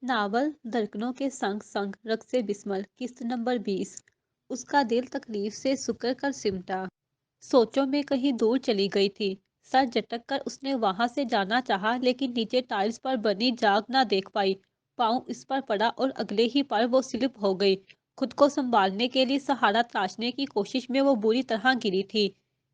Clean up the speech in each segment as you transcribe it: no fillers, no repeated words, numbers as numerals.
Novel धड़कनों के संग संग रक्से बिस्मल किस्त नंबर 20। उसका दिल तकलीफ से सुकर कर सिमटा, सोचों में कहीं दूर चली गई थी। सर झटक कर उसने वहां से जाना चाहा, लेकिन नीचे टाइल्स पर बनी जाग ना देख पाई। पाँव इस पर पड़ा और अगले ही पल वो स्लिप हो गई। खुद को संभालने के लिए सहारा तलाशने की कोशिश में वो बुरी तरह गिरी थी।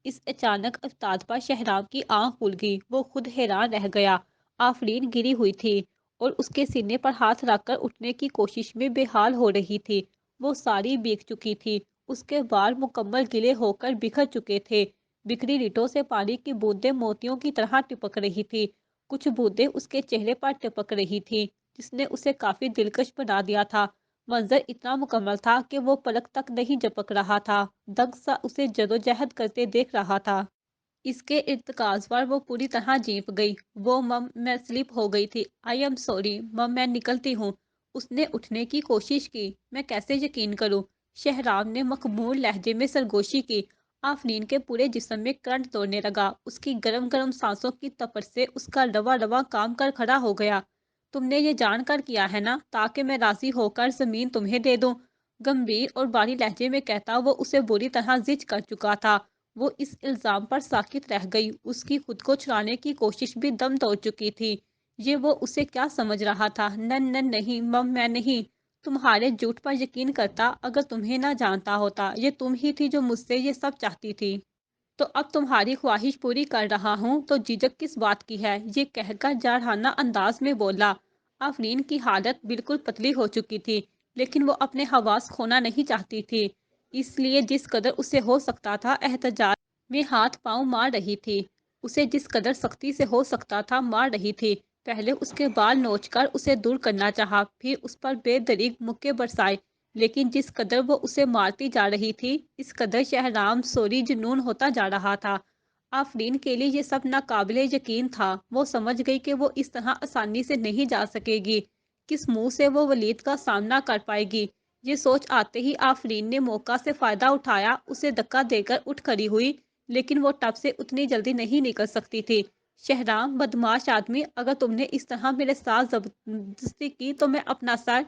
इस अचानक अवतार पर शहराम की आंख खुल गई। वो खुद हैरान रह गया। आफरीन गिरी हुई थी और उसके सीने पर हाथ रखकर उठने की कोशिश में बेहाल हो रही थी। वो सारी भीग चुकी थी। उसके बाल मुकम्मल गीले होकर बिखर चुके थे। बिखरी रीठों से पानी की बूंदें मोतियों की तरह टिपक रही थी। कुछ बूंदें उसके चेहरे पर टिपक रही थी, जिसने उसे काफी दिलकश बना दिया था। मंजर इतना मुकम्मल था कि वो पलक तक नहीं झपक रहा था। दंग सा उसे जदोजहद करते देख रहा था। इसके इर्तिकाज़ पर वो पूरी तरह जीप गई। वो मम मैं स्लिप हो गई थी। आई एम सॉरी मम, मैं निकलती हूँ। उसने उठने की कोशिश की। मैं कैसे यकीन करूँ? शहराम ने मखमूर लहजे में सरगोशी की। आफरीन के पूरे जिस्म में करंट दौड़ने लगा। उसकी गरम गरम सांसों की तपश से उसका रवा रवा काम कर खड़ा हो गया। तुमने ये जानकर किया है ना, ताकि मैं राजी होकर जमीन तुम्हें दे दूं? गंभीर और भारी लहजे में कहता वो उसे बुरी तरह जिच कर चुका था। वो इस इल्ज़ाम पर साकित रह गई। उसकी खुद को छुड़ाने की कोशिश भी दम तोड़ चुकी थी। ये वो उसे क्या समझ रहा था? नन नन नहीं मम, मैं नहीं तुम्हारे झूठ पर यकीन करता अगर तुम्हें ना जानता होता। ये तुम ही थी जो मुझसे ये सब चाहती थी। तो अब तुम्हारी ख्वाहिश पूरी कर रहा हूँ, तो झिझक किस बात की है? ये कहकर जारहाना अंदाज में बोला। आफरीन की हालत बिल्कुल पतली हो चुकी थी, लेकिन वो अपने हवास खोना नहीं चाहती थी। इसलिए जिस कदर उसे हो सकता था एहतजाज में हाथ पांव मार रही थी। उसे जिस कदर सख्ती से हो सकता था मार रही थी। पहले उसके बाल नोचकर उसे दूर करना चाहा, फिर उस पर बेदरीग मुक्के बरसाए। लेकिन जिस कदर वो उसे मारती जा रही थी, इस कदर शहराम सोरी जुनून होता जा रहा था। आफरीन के लिए ये सब नाकाबिले यकीन था। वो समझ गई कि वो इस तरह आसानी से नहीं जा सकेगी। किस मुंह से वो वलीद का सामना कर पाएगी? ये सोच आते ही आफरीन ने मौका से फायदा उठाया, उसे धक्का देकर उठ खड़ी हुई। लेकिन वो टब से उतनी जल्दी नहीं निकल सकती थी। शहराम बदमाश आदमी, अगर तुमने इस तरह मेरे साथ जबरदस्ती की तो मैं अपना सर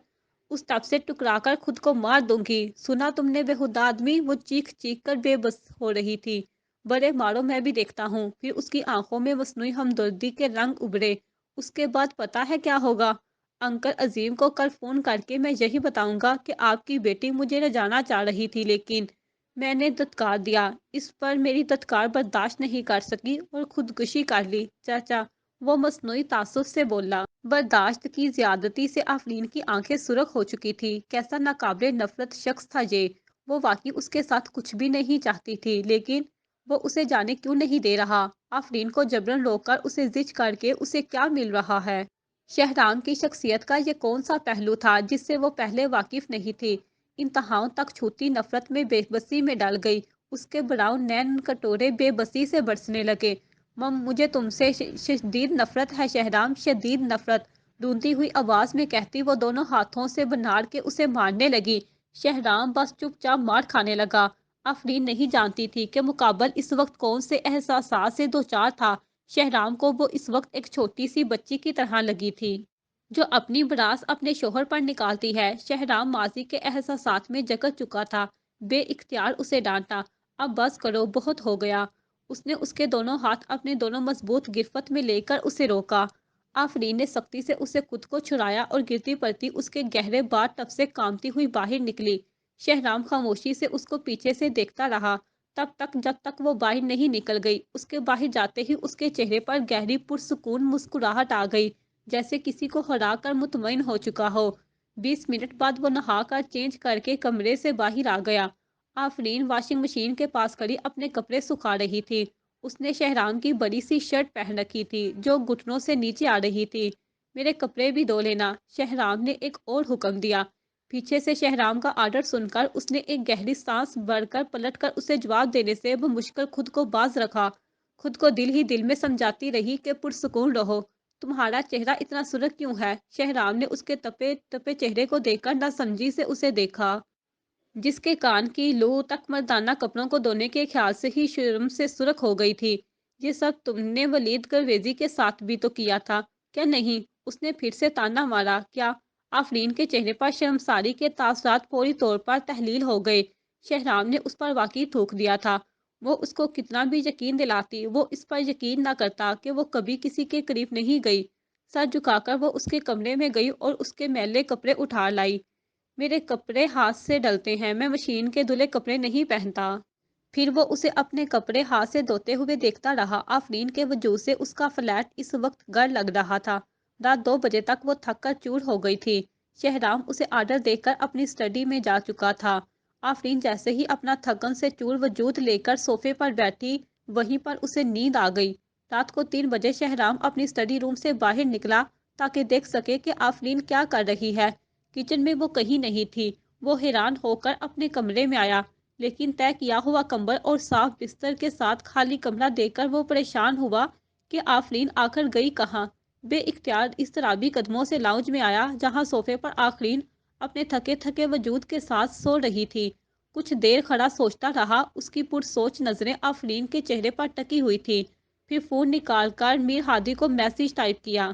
उस टब से टुकराकर खुद को मार दूंगी। सुना तुमने बेहुदा आदमी? वो चीख चीख कर बेबस हो रही थी। बड़े मारो, मैं भी देखता हूँ। फिर उसकी आंखों में मसनूई हमदर्दी के रंग उभरे। उसके बाद पता है क्या होगा? अंकल अजीम को कल फोन करके मैं यही बताऊंगा कि आपकी बेटी मुझे ले जाना चाह रही थी, लेकिन मैंने धत्कार दिया। इस पर मेरी धत्कार बर्दाश्त नहीं कर सकी और खुदकुशी कर ली। चाचा, वो मसनूई तासुब से बोला। बर्दाश्त की ज्यादती से आफरीन की आंखें सुर्ख हो चुकी थी। कैसा नाकाबिले नफरत शख्स था ये। वो वाकई उसके साथ कुछ भी नहीं चाहती थी, लेकिन वो उसे जाने क्यों नहीं दे रहा? आफरीन को जबरन रोककर उसे जिच करके उसे क्या मिल रहा है? शहराम की शख्सियत का ये कौन सा पहलू था जिससे वो पहले वाकिफ नहीं थी? इंतहाओं तक छूती नफरत में बेबसी में डल गई। उसके ब्राउन नैन कटोरे बेबसी से बरसने लगे। मम, मुझे तुमसे शदीद नफरत है शहराम, शदीद नफरत। ढूंढती हुई आवाज में कहती वो दोनों हाथों से बनाड़ के उसे मारने लगी। शहराम बस चुपचाप मार खाने लगा। आफरीन नहीं जानती थी कि मुकाबल इस वक्त कौन से एहसासात से दो चार था। शहराम को वो इस वक्त एक छोटी सी बच्ची की तरह लगी थी, जो अपनी भड़ास अपने शोहर पर निकालती है। शहराम माजी के एहसासात में जकड़ चुका था। बे इख्तियार उसे डांटा। अब बस करो, बहुत हो गया। उसने उसके दोनों हाथ अपने दोनों मजबूत गिरफ्त में लेकर उसे रोका। आफरीन ने सख्ती से उसे खुद को छुड़ाया और गिरती पड़ती उसके गहरे बार टब से कामती हुई बाहर निकली। शहराम खामोशी से उसको पीछे से देखता रहा, तब तक जब तक वो बाहर नहीं निकल गई। उसके बाहर जाते ही उसके चेहरे पर गहरी पुरसुकून मुस्कुराहट आ गई, जैसे किसी को हरा कर मुतमईन हो चुका हो। 20 मिनट बाद वो नहा कर चेंज करके कमरे से बाहर आ गया। आफरीन वॉशिंग मशीन के पास खड़ी अपने कपड़े सुखा रही थी। उसने शहराम की बड़ी सी शर्ट पहन रखी थी, जो घुटनों से नीचे आ रही थी। मेरे कपड़े भी धो लेना, शहराम ने एक और हुक्म दिया। पीछे से शहराम का आर्डर सुनकर उसने एक गहरी सांस भरकर पलटकर उसे जवाब देने से मुश्किल खुद को बाज रखा। खुद को दिल ही दिल में समझाती रही कि पुरसुकून रहो। तुम्हारा चेहरा इतना सुर्ख क्यों है? शहराम ने उसके तपे तपे चेहरे को देखकर नासमझी से उसे देखा, जिसके कान की लू तक मर्दाना कपड़ों को धोने के ख्याल से ही शर्म से सुर्ख हो गई थी। ये सब तुमने वलीद करवेजी के साथ भी तो किया था, क्या नहीं? उसने फिर से ताना मारा। क्या? आफरीन के चेहरे पर शर्मसारी के तासरात फौरी तौर पर तहलील हो गए। शहराम ने उस पर वाकई थूक दिया था। वो उसको कितना भी यकीन दिलाती, वो इस पर यकीन ना करता कि वो कभी किसी के करीब नहीं गई। सर झुकाकर वो उसके कमरे में गई और उसके मैले कपड़े उठा लाई। मेरे कपड़े हाथ से डलते हैं, मैं मशीन के धुले कपड़े नहीं पहनता। फिर वो उसे अपने कपड़े हाथ से धोते हुए देखता रहा। आफरीन के वजूद से उसका फ्लैट इस वक्त घर लग रहा था। रात 2 बजे तक वो थक कर चूर हो गई थी। शहराम उसे आर्डर देकर अपनी स्टडी में जा चुका था। आफरीन जैसे ही अपना थकन से चूर वजूद लेकर सोफे पर बैठी, वहीं पर उसे नींद आ गई। रात को 3 बजे शहराम अपनी स्टडी रूम से बाहर निकला ताकि देख सके कि आफरीन क्या कर रही है। किचन में वो कहीं नहीं थी। वो हैरान होकर अपने कमरे में आया, लेकिन तय किया हुआ कंबल और साफ बिस्तर के साथ खाली कमरा देखकर वो परेशान हुआ कि आफरीन आखिर गई कहाँ। बेइख्तियार इस तरह कदमों से लाउंज में आया, जहां सोफे पर आफरीन अपने थके थके वजूद के साथ सो रही थी। कुछ देर खड़ा सोचता रहा। उसकी पुरसोच नजरें आफरीन के चेहरे पर टकी हुई थी। फिर फोन निकालकर मीर हादी को मैसेज टाइप किया।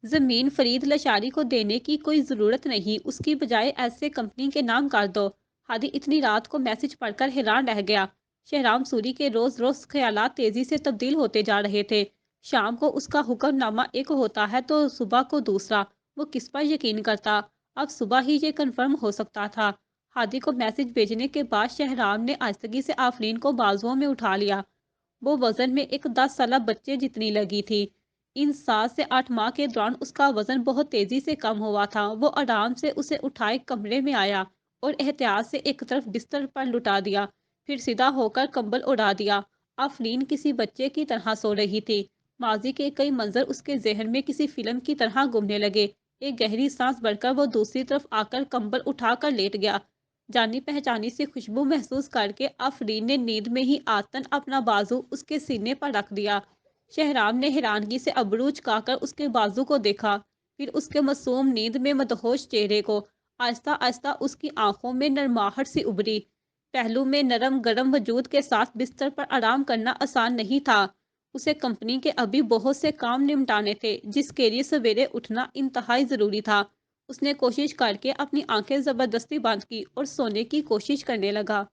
जमीन फरीद लशारी को देने की कोई ज़रूरत नहीं, उसकी बजाय ऐसे कंपनी के नाम कर दो। हादी इतनी रात को मैसेज पढ़कर हैरान रह गया। शहराम सूरी के रोज़ रोज़ ख्यालात तेज़ी से तब्दील होते जा रहे थे। शाम को उसका हुक्मनामा एक होता है तो सुबह को दूसरा। वो किस पर यकीन करता? अब सुबह ही ये कन्फर्म हो सकता था। हादी को मैसेज भेजने के बाद शहराम ने आहिस्तगी से आफरीन को बाजुओं में उठा लिया। वो वजन में एक 10 साल बच्चे जितनी लगी थी। इन 7 से 8 माह के दौरान उसका वजन बहुत तेजी से कम हुआ था। वो आराम से उसे उठाए कमरे में आया और एहतियात से एक तरफ बिस्तर पर लुटा दिया, फिर सीधा होकर कंबल उड़ा दिया। आफरीन किसी बच्चे की तरह सो रही थी। माजी के कई मंजर उसके जहन में किसी फिल्म की तरह घूमने लगे। एक गहरी सांस भरकर वो दूसरी तरफ आकर कंबल उठाकर लेट गया। जानी पहचानी सी खुशबू महसूस करके आफरीन ने नींद में ही आतन अपना बाजू उसके सीने पर रख दिया। शहराम ने हैरानगी से अबरू झुकाकर उसके बाजू को देखा, फिर उसके मासूम नींद में मदहोश चेहरे को। आहिस्ता आहिस्ता उसकी आंखों में नरमाहट सी उभरी। पहलू में नरम गरम वजूद के साथ बिस्तर पर आराम करना आसान नहीं था। उसे कंपनी के अभी बहुत से काम निपटाने थे, जिसके लिए सवेरे उठना इंतहाई ज़रूरी था। उसने कोशिश करके अपनी आंखें ज़बरदस्ती बंद की और सोने की कोशिश करने लगा।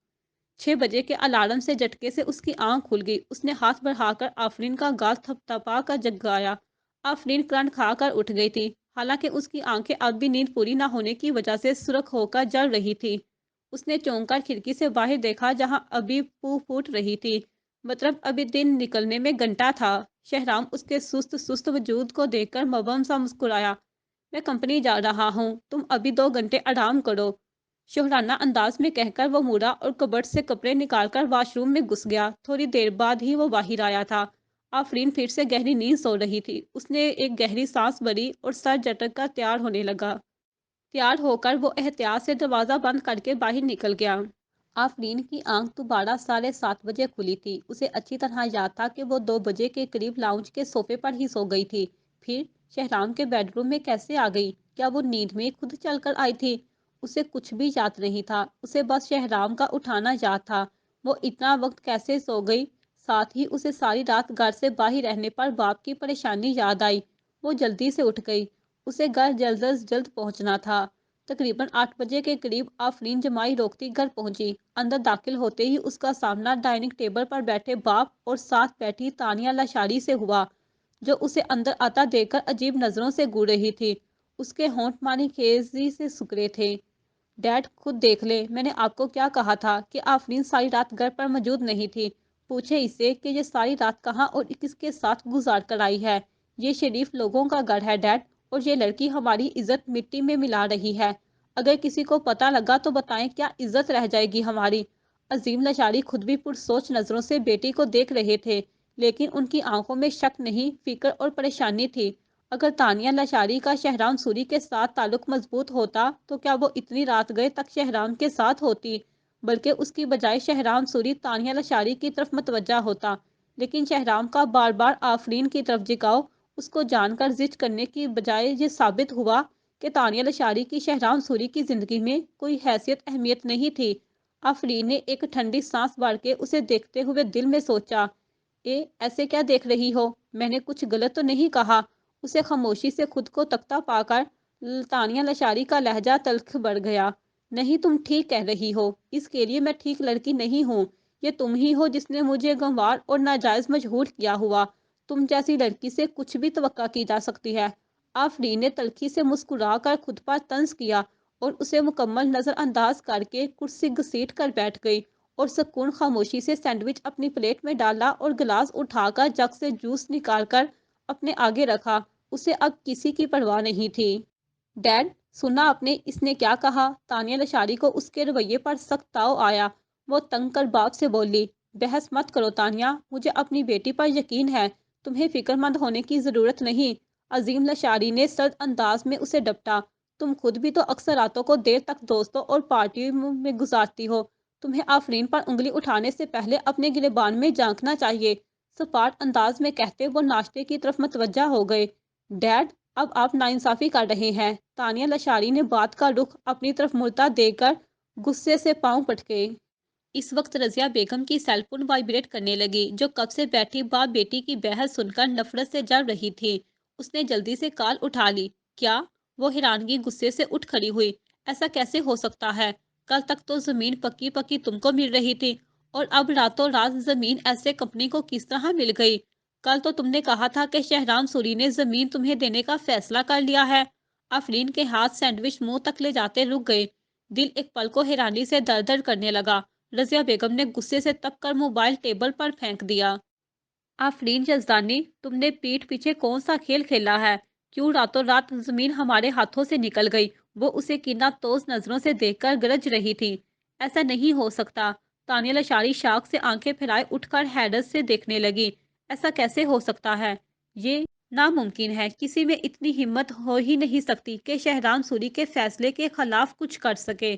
6 बजे के अलार्म से झटके से उसकी आंख खुल गई। उसने हाथ बढ़ाकर आफरीन का गाल थपथपा कर जगाया। आफरीन करंट खाकर उठ गई थी, हालांकि उसकी आंखें अब भी नींद पूरी न होने की वजह से सुर्ख होकर जल रही थी। उसने चौंक कर खिड़की से बाहर देखा, जहां अभी पू फूट रही थी। मतलब अभी दिन निकलने में घंटा था। शहराम उसके सुस्त सुस्त वजूद को देखकर मबम सा मुस्कुराया। मैं कंपनी जा रहा हूँ, तुम अभी 2 घंटे आराम करो, शुहराना अंदाज में कहकर वो मुड़ा और कबर्ड से कपड़े निकालकर वॉशरूम में घुस गया। थोड़ी देर बाद ही वो बाहर आया था। आफरीन फिर से गहरी नींद सो रही थी। उसने एक गहरी सांस भरी और सर झटक कर तैयार होने लगा। तैयार होकर वो एहतियात से दरवाज़ा बंद करके बाहर निकल गया। आफरीन की आंख दोबारा 7:30 बजे खुली थी। उसे अच्छी तरह याद था कि वो 2 बजे के करीब लाउंज के सोफे पर ही सो गई थी। फिर शहराम के बेडरूम में कैसे आ गई? क्या वो नींद में खुद चलकर आई थी? उसे कुछ भी याद नहीं था। उसे बस शहराम का उठाना याद था। वो इतना वक्त कैसे सो गई? साथ ही उसे सारी रात घर से बाहर रहने पर बाप की परेशानी याद आई। वो जल्दी से उठ गई। उसे घर जल्द अज जल्द पहुंचना था। तकरीबन 8 बजे के करीब आफरीन जमाई रोकती घर पहुंची। अंदर दाखिल होते ही उसका सामना डाइनिंग टेबल पर बैठे बाप और साथ बैठी तानिया लाशारी से हुआ, जो उसे अंदर आता देखकर अजीब नजरों से घूर रही थी। उसके होंठ मानी खेजी से सुकरे थे। डैड, खुद देख ले, मैंने आपको क्या कहा था कि आफरीन सारी रात घर पर मौजूद नहीं थी। पूछे इसे कि ये सारी रात कहाँ और किसके साथ गुजार कर आई है। ये शरीफ लोगों का घर है डैड, और ये लड़की हमारी इज्जत मिट्टी में मिला रही है। अगर किसी को पता लगा तो बताएं, क्या इज्जत रह जाएगी हमारी? अजीम लशारी खुद भी पुरसोच नजरों से बेटी को देख रहे थे, लेकिन उनकी आंखों में शक नहीं, फिक्र और परेशानी थी। अगर तानिया लशारी का शहराम सूरी के साथ ताल्लुक मजबूत होता तो क्या वो इतनी रात गए तक शहराम के साथ होती? बल्कि उसकी बजाय शहराम सूरी तानिया लशारी की तरफ मतवज्जा होता। लेकिन शहराम का बार बार आफरीन की तरफ झुकाव उसको जानकर जिद करने की बजाय ये साबित हुआ कि तानिया लशारी की शहराम सूरी की जिंदगी में कोई हैसियत अहमियत नहीं थी। आफरीन ने एक ठंडी सांस भर के उसे देखते हुए दिल में सोचा, ऐसे क्या देख रही हो? मैंने कुछ गलत तो नहीं कहा? उसे खामोशी से खुद को तख्ता पाकर तानिया लशारी का लहजा तल्ख बढ़ गया। नहीं, तुम ठीक कह रही हो। इसके लिए मैं ठीक लड़की नहीं हूँ। ये तुम ही हो जिसने मुझे गंवार और नाजायज मजबूर किया हुआ। तुम जैसी लड़की से कुछ भी तवक्का की जा सकती है। आफरीन ने तल्खी से मुस्कुरा कर खुद पर तंज किया और उसे मुकम्मल नजरअंदाज करके कुर्सी घसीट कर बैठ गई और सुकून खामोशी से सैंडविच अपनी प्लेट में डाला और गिलास उठाकर जग से जूस निकालकर अपने आगे रखा। उसे अब किसी की परवाह नहीं थी। डैड, सुना आपने इसने क्या कहा? तानिया लशारी को उसके रवैये पर सख्त ताव आया। वो तंग कर बाप से बोली, बहस मत करो तानिया, मुझे अपनी बेटी पर यकीन है। तुम्हें फिक्रमंद होने की ज़रूरत नहीं। अजीम लशारी ने सर्द अंदाज में उसे डपटा। तुम खुद भी तो अक्सर रातों को देर तक दोस्तों और पार्टियों में गुजारती हो। तुम्हें आफरीन पर उंगली उठाने से पहले अपने गिरेबान में झांकना चाहिए। सपाट अंदाज में कहते वो नाश्ते की तरफ मतवज्जा हो गए। डैड, अब आप नाइंसाफी कर रहे हैं। तानिया लशारी ने बात का रुख अपनी तरफ मुड़ता देकर गुस्से से पांव पटके। इस वक्त रजिया बेगम की सेलफोन वाइब्रेट करने लगी, जो कब से बैठी बाप बेटी की बहस सुनकर नफरत से जल रही थी। उसने जल्दी से कॉल उठा ली। क्या? वो हैरानगी गुस्से से उठ खड़ी हुई। ऐसा कैसे हो सकता है? कल तक तो जमीन पक्की पक्की तुमको मिल रही थी और अब रातों रात जमीन ऐसे कंपनी को किस तरह मिल गई? कल तो तुमने कहा था कि शहराम सूरी ने जमीन तुम्हें देने का फैसला कर लिया है। आफरीन के हाथ सैंडविच मुंह तक ले जाते रुक गए। दिल एक पल को हैरानी से दर दर करने लगा। रज़िया बेगम ने गुस्से से तप कर मोबाइल टेबल पर फेंक दिया। आफरीन यजदानी, तुमने पीठ पीछे कौन सा खेल खेला है? क्यों रातों रात जमीन हमारे हाथों से निकल गई? वो उसे कीनातोज नजरों से देखकर गरज रही थी। ऐसा नहीं हो सकता। तानिया लशारी शाख से आंखें फैलाए उठकर हैरत से देखने लगी। ऐसा कैसे हो सकता है? ये नामुमकिन है। किसी में इतनी हिम्मत हो ही नहीं सकती कि शहराम सूरी के फैसले के खिलाफ कुछ कर सके।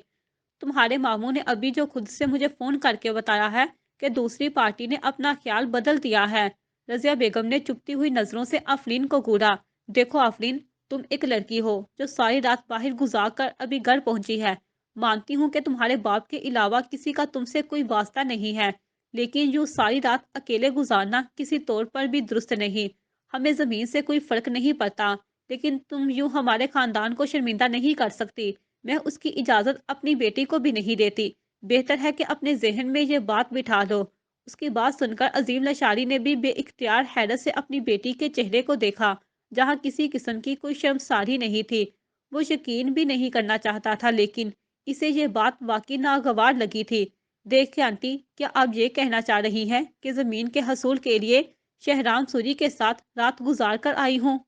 तुम्हारे मामू ने अभी जो खुद से मुझे फोन करके बताया है कि दूसरी पार्टी ने अपना ख्याल बदल दिया है। रजिया बेगम ने चुपती हुई नजरों से आफरीन को घूरा। देखो आफरीन, तुम एक लड़की हो जो सारी रात बाहर गुजार कर अभी घर पहुंची है। मानती हूँ कि तुम्हारे बाप के अलावा किसी का तुमसे कोई वास्ता नहीं है, लेकिन यूँ सारी रात अकेले गुजारना किसी तौर पर भी दुरुस्त नहीं। हमें जमीन से कोई फर्क नहीं पड़ता, लेकिन तुम यूँ हमारे खानदान को शर्मिंदा नहीं कर सकती। मैं उसकी इजाज़त अपनी बेटी को भी नहीं देती। बेहतर है कि अपने ज़हन में ये बात बिठा लो। उसकी बात सुनकर अजीम लशारी ने भी बेइख्तियार हैरत से अपनी बेटी के चेहरे को देखा, जहाँ किसी किस्म की कोई शर्मसारी नहीं थी। वो यकीन भी नहीं करना चाहता था, लेकिन इसे ये बात वाकई नागवार लगी थी। देखिए आंटी, क्या आप ये कहना चाह रही हैं कि ज़मीन के हसूल के लिए शहराम सूरी के साथ रात गुजार कर आई हूँ?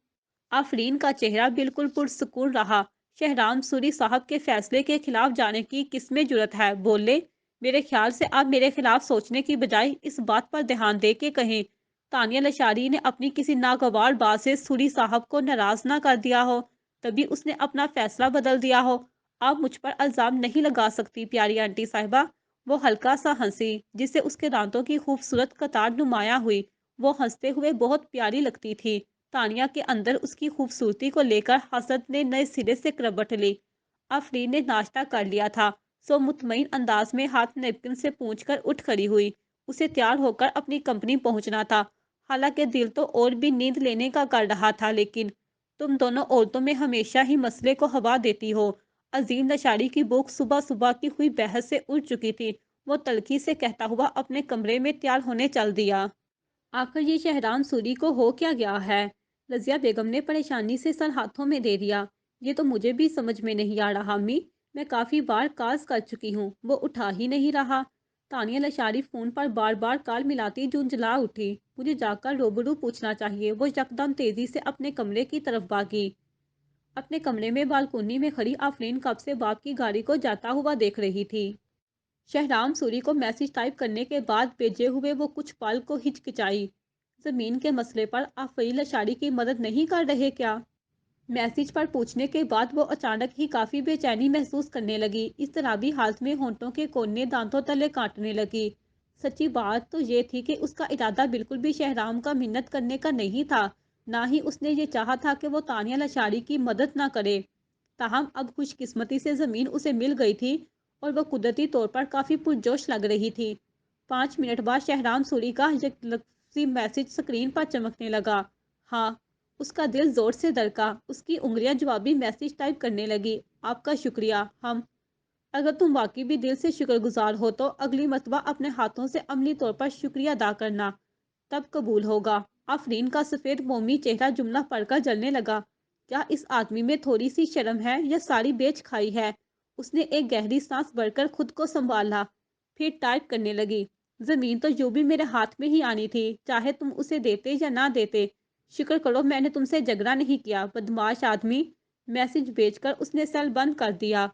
आफरीन का चेहरा बिल्कुल पुरसुकून रहा। शहराम सूरी साहब के फैसले के खिलाफ जाने की किसमें जुरत है? बोले, मेरे ख्याल से आप मेरे खिलाफ सोचने की बजाय इस बात पर ध्यान दे के कहें। तानिया लशारी ने अपनी किसी नागवार बात से सूरी साहब को नाराज ना कर दिया हो, तभी उसने अपना फैसला बदल दिया हो। आप मुझ पर इल्जाम नहीं लगा सकती प्यारी आंटी साहिबा। वो हल्का सा हंसी, जिससे उसके दांतों की खूबसूरत कतार नुमाया हुई। वो हंसते हुए बहुत प्यारी लगती थी। तानिया के अंदर उसकी खूबसूरती को लेकर हसद ने नए सिरे से करवट ली। आफरीन ने नाश्ता कर लिया था, सो मुतमईन अंदाज में हाथ नेपकिन से पूंछकर उठ खड़ी हुई। उसे तैयार होकर अपनी कंपनी पहुंचना था। हालांकि दिल तो और भी नींद लेने का कर रहा था, लेकिन तुम दोनों औरतों में हमेशा ही मसले को हवा देती हो। अजीम नशारी की भूख सुबह सुबह की हुई बहस से उड़ चुकी थी। वो तलखी से कहता हुआ अपने कमरे में तैयार होने चल दिया। आखिर ये शहराम सूरी को हो क्या गया है? रज़िया बेगम ने परेशानी से सर हाथों में दे दिया। ये तो मुझे भी समझ में नहीं आ रहा अम्मी। मैं काफ़ी बार कॉल्स कर चुकी हूँ, वो उठा ही नहीं रहा। तानिया लशारी फ़ोन पर बार बार कॉल मिलाती झुंझला उठी। मुझे जाकर रूबरू पूछना चाहिए। वो यकदम तेज़ी से अपने कमरे की तरफ भागी। अपने कमरे में बालकोनी में खड़ी आफरीन कब से बाप की गाड़ी को जाता हुआ देख रही थी। शहराम सूरी को मैसेज टाइप करने के बाद भेजे हुए वो कुछ पल को हिचकिचाई। जमीन के मसले पर आप फरील अशारी की मदद नहीं कर रहे क्या? मैसेज पर पूछने के बाद वो अचानक ही काफी बेचैनी महसूस करने लगी। इस तरह भी हालत में होंठों के कोने दांतों तले काटने लगी। सच्ची बात तो ये थी कि उसका इरादा बिल्कुल भी शहराम का मिन्नत करने का नहीं था। ना ही उसने ये चाहा था कि वो तानिया लशारी की मदद ना करे। ताहम अब खुशकिस्मती से ज़मीन उसे मिल गई थी और वह कुदरती तौर पर काफ़ी पुरजोश लग रही थी। 5 मिनट बाद शहराम सूरी का एक लफ्ज़ी मैसेज स्क्रीन पर चमकने लगा। हाँ, اس کا دل زور سے دھڑکا، اس کی انگلیاں جوابی میسج ٹائپ کرنے لگی۔ آپ کا شکریہ، اگر تم واقعی بھی دل سے شکر گزار ہو تو اگلی مرتبہ اپنے ہاتھوں سے عملی طور پر شکریہ ادا کرنا، تب قبول ہوگا۔ آفرین کا سفید مومی چہرہ جملہ پڑھ کر جلنے لگا۔ کیا اس آدمی میں تھوڑی سی شرم ہے یا ساری بیچ کھائی ہے؟ اس نے ایک گہری سانس بھر کر خود کو سنبھالا، پھر ٹائپ کرنے لگی۔ زمین تو جو بھی میرے ہاتھ میں ہی آنی تھی، چاہے تم اسے دیتے یا نہ دیتے۔ شکر کرو میں نے تم سے جھگڑا نہیں کیا، بدمعاش آدمی۔ میسج بھیج کر اس نے سیل بند کر دیا۔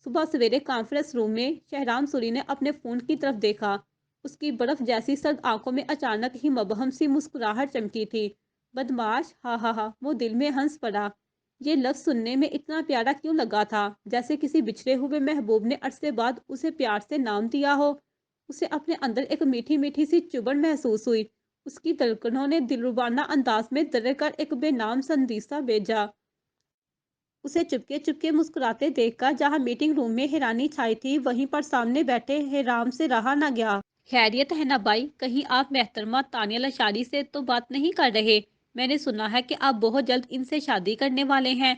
صبح سویرے کانفرنس روم میں شہرام سوری نے اپنے فون کی طرف دیکھا۔ اس کی برف جیسی سرد آنکھوں میں اچانک ہی مبہم سی مسکراہٹ چمکی تھی۔ بدمعاش، ہا ہا ہا، وہ دل میں ہنس پڑا۔ یہ لفظ سننے میں اتنا پیارا کیوں لگا تھا، جیسے کسی بچھڑے ہوئے محبوب نے عرصے بعد اسے پیار سے نام دیا ہو۔ اسے اپنے اندر ایک میٹھی میٹھی سی چبھن محسوس ہوئی۔ اس کی دھڑکنوں نے دلربانہ انداز میں درر کر ایک بے نام سندیسہ بھیجا۔ اسے چپکے چپکے مسکراتے دیکھ کر جہاں میٹنگ روم میں حیرانی چھائی تھی، وہیں پر سامنے بیٹھے حیرام سے رہا نہ گیا۔ خیریت ہے نا بھائی؟ کہیں آپ محترمہ تانیہ لاشاری سے تو بات نہیں کر رہے؟ میں نے سنا ہے کہ آپ بہت جلد ان سے شادی کرنے والے ہیں۔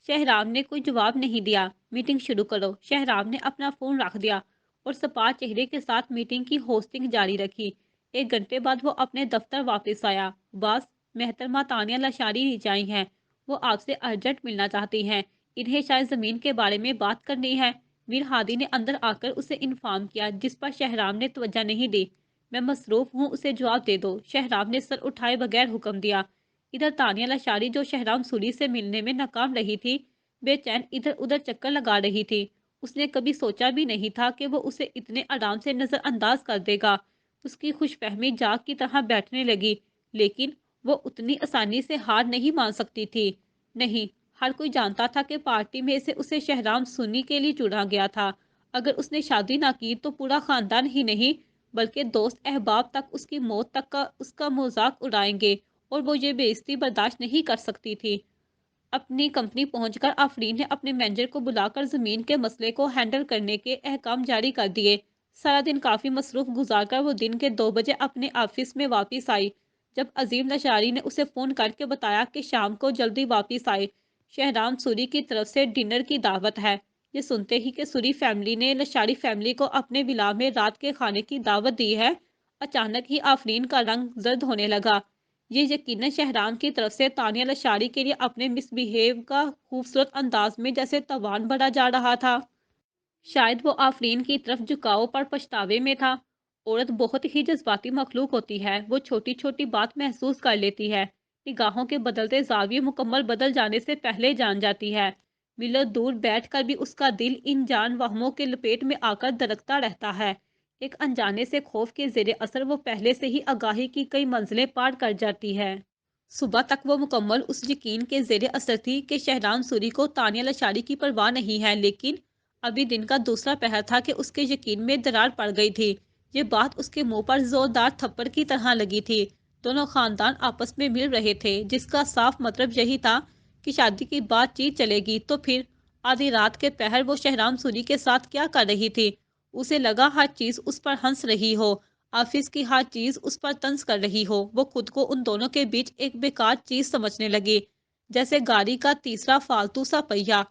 شہرام نے کوئی جواب نہیں دیا۔ میٹنگ شروع کرو۔ شہرام نے اپنا فون رکھ دیا اور سپاہ چہرے کے ساتھ میٹنگ کی ہوسٹنگ جاری رکھی۔ 1 گھنٹے بعد وہ اپنے دفتر واپس آیا۔ باس، محترمہ تانیہ لاشاری نیچے آئی ہیں۔ وہ آپ سے ارجنٹ ملنا چاہتی ہیں۔ انہیں شاید زمین کے بارے میں بات کرنی ہے۔ میر ہادی نے اندر آ کر اسے انفارم کیا، جس پر شہرام نے توجہ نہیں دی۔ میں مصروف ہوں، اسے جواب دے دو، شہرام نے سر اٹھائے بغیر حکم دیا۔ ادھر تانیہ لاشاری جو شہرام سوری سے ملنے میں ناکام رہی تھی، بے چین ادھر ادھر چکر لگا رہی تھی۔ اس نے کبھی سوچا بھی نہیں تھا کہ وہ اسے اتنے آرام سے نظر انداز کر دے گا۔ اس کی خوش فہمی جاگ کی طرح بیٹھنے لگی، لیکن وہ اتنی آسانی سے ہار نہیں مان سکتی تھی۔ نہیں، ہر کوئی جانتا تھا کہ پارٹی میں سے اسے شہرام سونی کے لیے چنا گیا تھا۔ اگر اس نے شادی نہ کی تو پورا خاندان ہی نہیں بلکہ دوست احباب تک اس کی موت تک کا اس کا مذاق اڑائیں گے، اور وہ یہ بے عزتی برداشت نہیں کر سکتی تھی۔ اپنی کمپنی پہنچ کر آفرین نے اپنے مینیجر کو بلا کر زمین کے مسئلے کو ہینڈل کرنے کے احکام جاری کر دیے۔ سارا دن کافی مصروف گزار کر وہ دن کے 2 بجے اپنے آفس میں واپس آئی، جب عظیم لاشاری نے اسے فون کر کے بتایا کہ شام کو جلدی واپس آئے، شہرام سوری کی طرف سے ڈنر کی دعوت ہے۔ یہ سنتے ہی کہ سوری فیملی نے لاشاری فیملی کو اپنے ولا میں رات کے کھانے کی دعوت دی ہے، اچانک ہی آفرین کا رنگ زرد ہونے لگا۔ یہ یقیناً شہرام کی طرف سے تانیہ لاشاری کے لیے اپنے مس بیہیو کا خوبصورت انداز میں جیسے توان بڑھا جا رہا تھا۔ شاید وہ آفرین کی طرف جھکاؤ پر پچھتاوے میں تھا۔ عورت بہت ہی جذباتی مخلوق ہوتی ہے، وہ چھوٹی چھوٹی بات محسوس کر لیتی ہے، نگاہوں کے بدلتے زاویے مکمل بدل جانے سے پہلے جان جاتی ہے۔ میلوں دور بیٹھ کر بھی اس کا دل ان جان وہموں کے لپیٹ میں آ کر دھڑکتا رہتا ہے۔ ایک انجانے سے خوف کے زیر اثر وہ پہلے سے ہی آگاہی کی کئی منزلیں پار کر جاتی ہے۔ صبح تک وہ مکمل اس یقین کے زیر اثر تھی کہ شہرام سوری کو تانیہ لاشاری کی پرواہ نہیں ہے، لیکن ابھی دن کا دوسرا پہر تھا کہ اس کے یقین میں درار پڑ گئی تھی۔ یہ بات اس کے منہ پر زوردار تھپڑ کی طرح لگی تھی۔ دونوں خاندان آپس میں مل رہے تھے، جس کا صاف مطلب یہی تھا کہ شادی کی بات چیت چلے گی، تو پھر آدھی رات کے پہر وہ شہرام سوری کے ساتھ کیا کر رہی تھی؟ اسے لگا ہر چیز اس پر ہنس رہی ہو، آفس کی ہر چیز اس پر طنز کر رہی ہو۔ وہ خود کو ان دونوں کے بیچ ایک بیکار چیز سمجھنے لگی، جیسے گاڑی کا تیسرا فالتو سا پہیا۔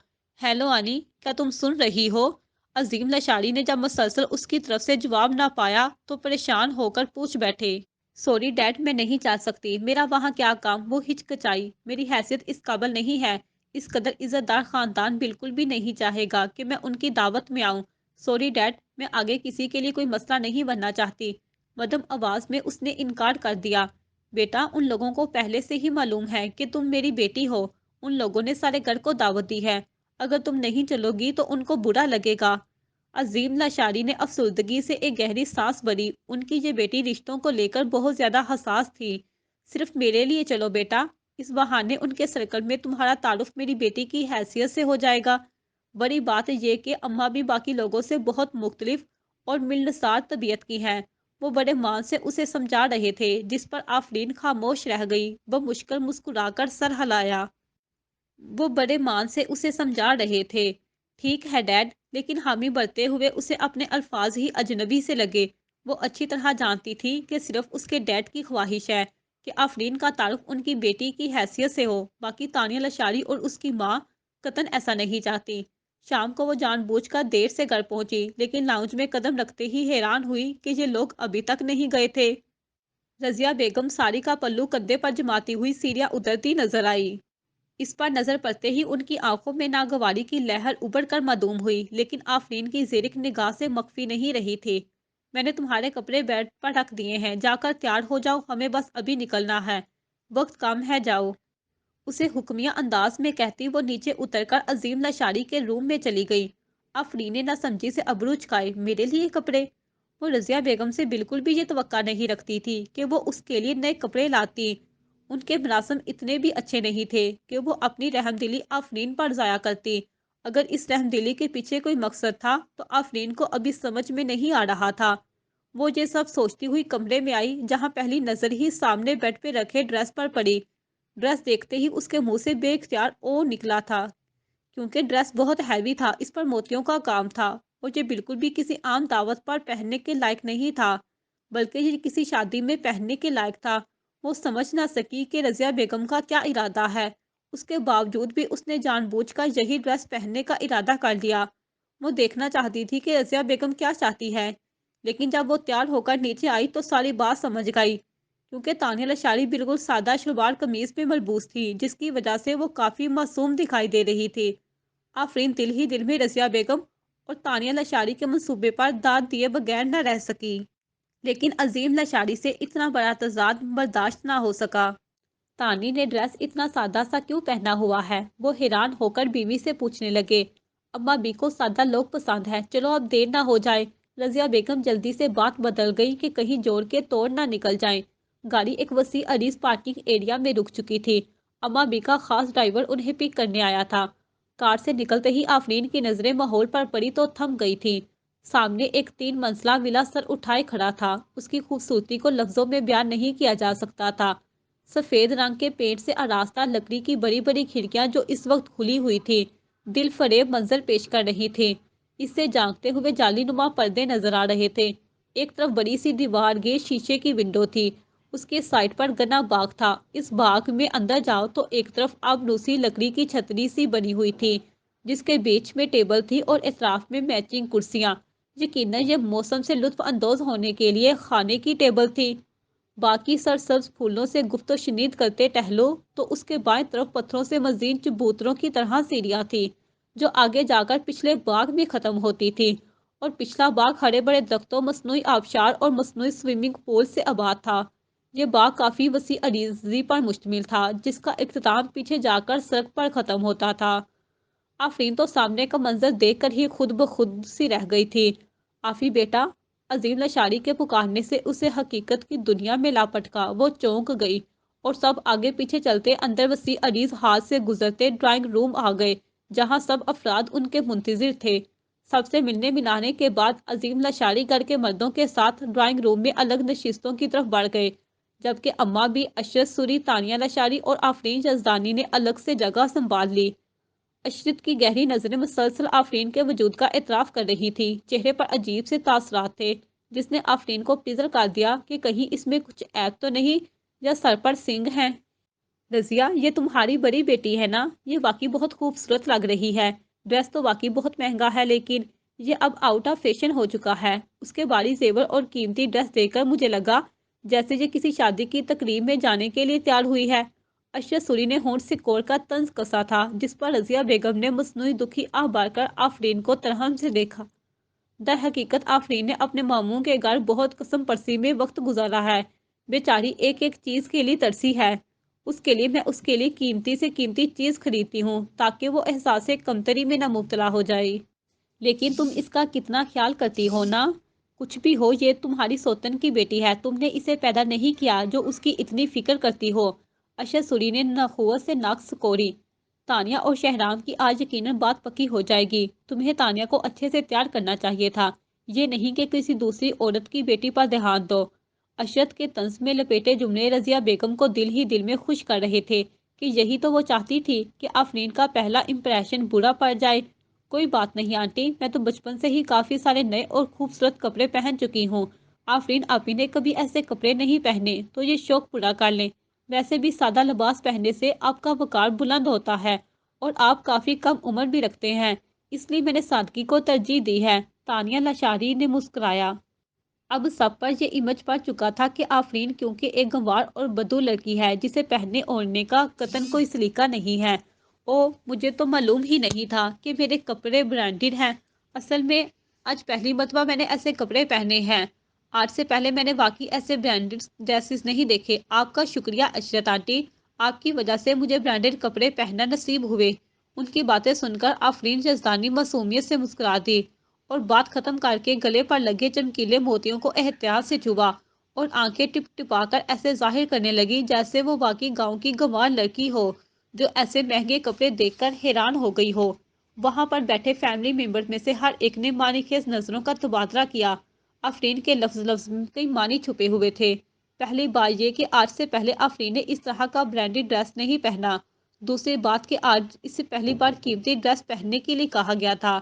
ہیلو آنی، کیا تم سن رہی ہو؟ عظیم لاشاری نے جب مسلسل اس کی طرف سے جواب نہ پایا تو پریشان ہو کر پوچھ بیٹھے۔ سوری ڈیڈ، میں نہیں جا سکتی، میرا وہاں کیا کام؟ وہ ہچکچائی۔ میری حیثیت اس قابل نہیں ہے، اس قدر عزت دار خاندان بالکل بھی نہیں چاہے گا کہ میں ان کی دعوت میں آؤں۔ سوری ڈیڈ، میں آگے کسی کے لیے کوئی مسئلہ نہیں بننا چاہتی۔ مدھم آواز میں اس نے انکار کر دیا۔ بیٹا، ان لوگوں کو پہلے سے ہی معلوم ہے کہ تم میری بیٹی ہو، ان لوگوں نے سارے گھر کو دعوت دی ہے، اگر تم نہیں چلو گی تو ان کو برا لگے گا۔ عظیم لاشاری نے افسردگی سے ایک گہری سانس بھری، ان کی یہ بیٹی رشتوں کو لے کر بہت زیادہ حساس تھی۔ صرف میرے لیے چلو بیٹا، اس بہانے ان کے سرکل میں تمہارا تعارف میری بیٹی کی حیثیت سے ہو جائے گا۔ بڑی بات یہ کہ اماں بھی باقی لوگوں سے بہت مختلف اور ملنسار طبیعت کی ہیں۔ وہ بڑے مان سے اسے سمجھا رہے تھے، جس پر آفرین خاموش رہ گئی۔ وہ مشکل مسکرا کر سر ہلایا۔ وہ بڑے مان سے اسے سمجھا رہے تھے، ٹھیک ہے ڈیڈ، لیکن حامی بھرتے ہوئے اسے اپنے الفاظ ہی اجنبی سے لگے۔ وہ اچھی طرح جانتی تھی کہ صرف اس کے ڈیڈ کی خواہش ہے کہ آفرین کا تعلق ان کی بیٹی کی حیثیت سے ہو، باقی تانیہ لشاری اور اس کی ماں قطعاً ایسا نہیں چاہتی۔ شام کو وہ جان بوجھ کر دیر سے گھر پہنچی، لیکن لاؤنج میں قدم رکھتے ہی حیران ہوئی کہ یہ لوگ ابھی تک نہیں گئے تھے۔ رضیہ بیگم ساڑی کا پلو کندھے پر جماتی ہوئی سیڑھیاں اترتی نظر آئی۔ اس پر نظر پڑتے ہی ان کی آنکھوں میں ناگواری کی لہر ابھر کر معدوم ہوئی، لیکن آفرین کی زیرک نگاہ سے مخفی نہیں رہی تھی۔ میں نے تمہارے کپڑے بیڈ پر رکھ دیے ہیں، جا کر تیار ہو جاؤ، ہمیں بس ابھی نکلنا ہے، وقت کم ہے، جاؤ۔ اسے حکمیہ انداز میں کہتی وہ نیچے اتر کر عظیم لشاری کے روم میں چلی گئی۔ آفرین نے نہ سمجھی سے ابرو اچکائے، میرے لیے کپڑے؟ وہ رضیہ بیگم سے بالکل بھی یہ توقع نہیں رکھتی تھی کہ وہ اس کے لیے نئے کپڑے لاتی۔ ان کے مراسم اتنے بھی اچھے نہیں تھے کہ وہ اپنی رحم دلی آفرین پر ضائع کرتی۔ اگر اس رحم دلی کے پیچھے کوئی مقصد تھا تو آفرین کو ابھی سمجھ میں نہیں آ رہا تھا۔ وہ یہ سب سوچتی ہوئی کمرے میں آئی، جہاں پہلی نظر ہی سامنے بیڈ پہ رکھے ڈریس پر پڑی۔ ڈریس دیکھتے ہی اس کے منہ سے بے اختیار او نکلا تھا، کیونکہ ڈریس بہت ہیوی تھا، اس پر موتیوں کا کام تھا اور یہ بالکل بھی کسی عام دعوت پر پہننے کے لائق نہیں تھا، بلکہ یہ کسی شادی میں پہننے کے لائق تھا۔ وہ سمجھ نہ سکی کہ رضیہ بیگم کا کیا ارادہ ہے، اس کے باوجود بھی اس نے جان بوجھ کر یہی ڈریس پہننے کا ارادہ کر لیا۔ وہ دیکھنا چاہتی تھی کہ رضیہ بیگم کیا چاہتی ہے، لیکن جب وہ تیار ہو کر نیچے آئی تو ساری بات سمجھ گئی، کیونکہ تانیہ لشاری بالکل سادہ شلوار قمیض میں ملبوس تھی، جس کی وجہ سے وہ کافی معصوم دکھائی دے رہی تھی۔ آفرین دل ہی دل میں رضیہ بیگم اور تانیہ لشاری کے منصوبے پر داد دیے بغیر نہ رہ سکی، لیکن عظیم لشاری سے اتنا بڑا تضاد برداشت نہ ہو سکا۔ تانی نے ڈریس اتنا سادہ سا کیوں پہنا ہوا ہے؟ وہ حیران ہو کر بیوی سے پوچھنے لگے۔ اما بی کو سادہ لوگ پسند ہے، چلو اب دیر نہ ہو جائے۔ رضیہ بیگم جلدی سے بات بدل گئی کہ کہیں جوڑ کے توڑ نہ نکل جائیں۔ گاڑی ایک وسیع عریض پارکنگ ایریا میں رک چکی تھی۔ اما بی کا خاص ڈرائیور انہیں پک کرنے آیا تھا۔ کار سے نکلتے ہی آفرین کی نظریں ماحول پر پڑی تو تھم گئی تھی۔ سامنے ایک 3 منزلہ ولا سر اٹھائے کھڑا تھا، اس کی خوبصورتی کو لفظوں میں بیان نہیں کیا جا سکتا تھا۔ سفید رنگ کے پینٹ سے آراستہ لکڑی کی بڑی بڑی کھڑکیاں جو اس وقت کھلی ہوئی تھی، دل فریب منظر پیش کر رہی تھی۔ اس سے جھانکتے ہوئے جالی نما پردے نظر آ رہے تھے۔ ایک طرف بڑی سی دیوار گیر شیشے کی ونڈو تھی، اس کے سائڈ پر گنا باغ تھا۔ اس باغ میں اندر جاؤ تو ایک طرف آبنوسی لکڑی کی چھتری سی بنی ہوئی تھی، جس کے بیچ میں ٹیبل تھی اور اطراف میں میچنگ کرسیاں۔ یقیناً یہ موسم سے لطف اندوز ہونے کے لیے کھانے کی ٹیبل تھی۔ باقی سرسبز پھولوں سے گفت و شنید کرتے ٹہلو تو اس کے بائیں طرف پتھروں سے مزین چبوتروں کی طرح سیڑھیاں تھی، جو آگے جا کر پچھلے باغ میں ختم ہوتی تھی، اور پچھلا باغ ہرے بڑے درختوں، مصنوعی آبشار اور مصنوعی سوئمنگ پول سے آباد تھا۔ یہ باغ کافی وسیع عریضی پر مشتمل تھا، جس کا اختتام پیچھے جا کر سڑک پر ختم ہوتا تھا۔ آفرین تو سامنے کا منظر دیکھ کر ہی خود بخود سی رہ گئی تھی۔ آفی بیٹا! عظیم لشاری کے پکارنے سے اسے حقیقت کی دنیا میں لا پٹکا۔ وہ چونک گئی اور سب آگے پیچھے چلتے اندر وسیع عریض ہال سے گزرتے ڈرائنگ روم آ گئے، جہاں سب افراد ان کے منتظر تھے۔ سب سے ملنے ملانے کے بعد عظیم لشاری گھر کے مردوں کے ساتھ ڈرائنگ روم میں الگ نشستوں کی طرف بڑھ گئے، جبکہ اماں بھی، اشرت سوری، تانیہ لشاری اور آفرین یزدانی نے الگ سے جگہ سنبھال لی۔ اشرت کی گہری نظریں مسلسل آفرین کے وجود کا اعتراف کر رہی تھی، چہرے پر عجیب سے تاثرات تھے، جس نے آفرین کو پزر کر دیا کہ کہیں اس میں کچھ عیب تو نہیں، یا سر پر سنگ ہیں۔ رضیہ، یہ تمہاری بڑی بیٹی ہے نا؟ یہ واقعی بہت خوبصورت لگ رہی ہے۔ ڈریس تو واقعی بہت مہنگا ہے، لیکن یہ اب آؤٹ آف فیشن ہو چکا ہے۔ اس کے بھاری زیور اور قیمتی ڈریس دیکھ کر مجھے لگا جیسے یہ کسی شادی کی تقریب میں جانے کے لیے تیار ہوئی ہے۔ اشرت سوری نے ہونٹ سکوڑ کر طنز کسا تھا، جس پر رضیہ بیگم نے مصنوعی دکھی آہ بھر کر آفرین کو ترہم سے دیکھا۔ در حقیقت آفرین نے اپنے ماموں کے گھر بہت قسم پرسی میں وقت گزارا ہے۔ بیچاری ایک ایک چیز کے لیے ترسی ہے۔ اس کے لیے میں اس کے لیے قیمتی سے قیمتی چیز خریدتی ہوں، تاکہ وہ احساس کمتری میں نہ مبتلا ہو جائے۔ لیکن تم اس کا کتنا خیال کرتی ہو نا؟ کچھ بھی ہو، یہ تمہاری سوتن کی بیٹی ہے، تم نے اسے پیدا نہیں کیا جو اس کی اتنی فکر کرتی ہو۔ اشرت سوری نے نخوت سے ناک سکوڑی۔ تانیہ اور شہرام کی آج یقیناً بات پکی ہو جائے گی۔ تمہیں تانیہ کو اچھے سے تیار کرنا چاہیے تھا، یہ نہیں کہ کسی دوسری عورت کی بیٹی پر دھیان دو۔ اشرت کے طنز میں لپیٹے جملے رضیہ بیگم کو دل ہی دل میں خوش کر رہے تھے کہ یہی تو وہ چاہتی تھی کہ آفرین کا پہلا امپریشن برا پڑ جائے۔ کوئی بات نہیں آنٹی، میں تو بچپن سے ہی کافی سارے نئے اور خوبصورت کپڑے پہن چکی ہوں، आफरीन, आपी ने कभी ऐसे कपड़े नहीं पहने, तो ये शौक पूरा कर लें। वैसे भी सादा लिबास पहनने से आपका वकार बुलंद होता है और आप काफ़ी कम उम्र भी रखते हैं, इसलिए मैंने सादगी को तरजीह दी है। तानिया लशारी ने मुस्कुराया। अब सब पर ये इमज पड़ चुका था कि आफरीन क्योंकि एक गंवार और बदू लड़की है जिसे पहनने ओढ़ने का कतन कोई सलीका नहीं है। ओ, मुझे तो मालूम ही नहीं था कि मेरे कपड़े ब्रांडेड हैं। असल में आज पहली मरतबा मैंने ऐसे कपड़े पहने हैं। आज से पहले मैंने वाकई ऐसे ब्रांडेड ड्रेसेस नहीं देखे। आपका शुक्रिया अशरत आंटी, आपकी वजह से मुझे ब्रांडेड कपड़े पहनना नसीब हुए। उनकी बातें सुनकर आफरीन जज़दानी मासूमियत से मुस्कुरा दी और बात खत्म करके गले पर लगे चमकीले मोतियों को एहतियात से चुबा और आंखें टिपटिपाकर ऐसे जाहिर करने लगी जैसे वो वाकई गांव की गंवार लड़की हो जो ऐसे महंगे कपड़े देखकर हैरान हो गई हो। वहां पर बैठे फैमिली मेंबर में से हर एक ने मानीखेज नजरों का तबादला किया। आफरीन के लफ्ज लफ्ज में कई मानी छुपे हुए थे। पहली बात ये कि आज से पहले आफरीन ने इस तरह का ब्रांडेड ड्रेस नहीं पहना। दूसरी बात कि आज इससे पहली बार कीमती ड्रेस पहनने के लिए कहा गया था।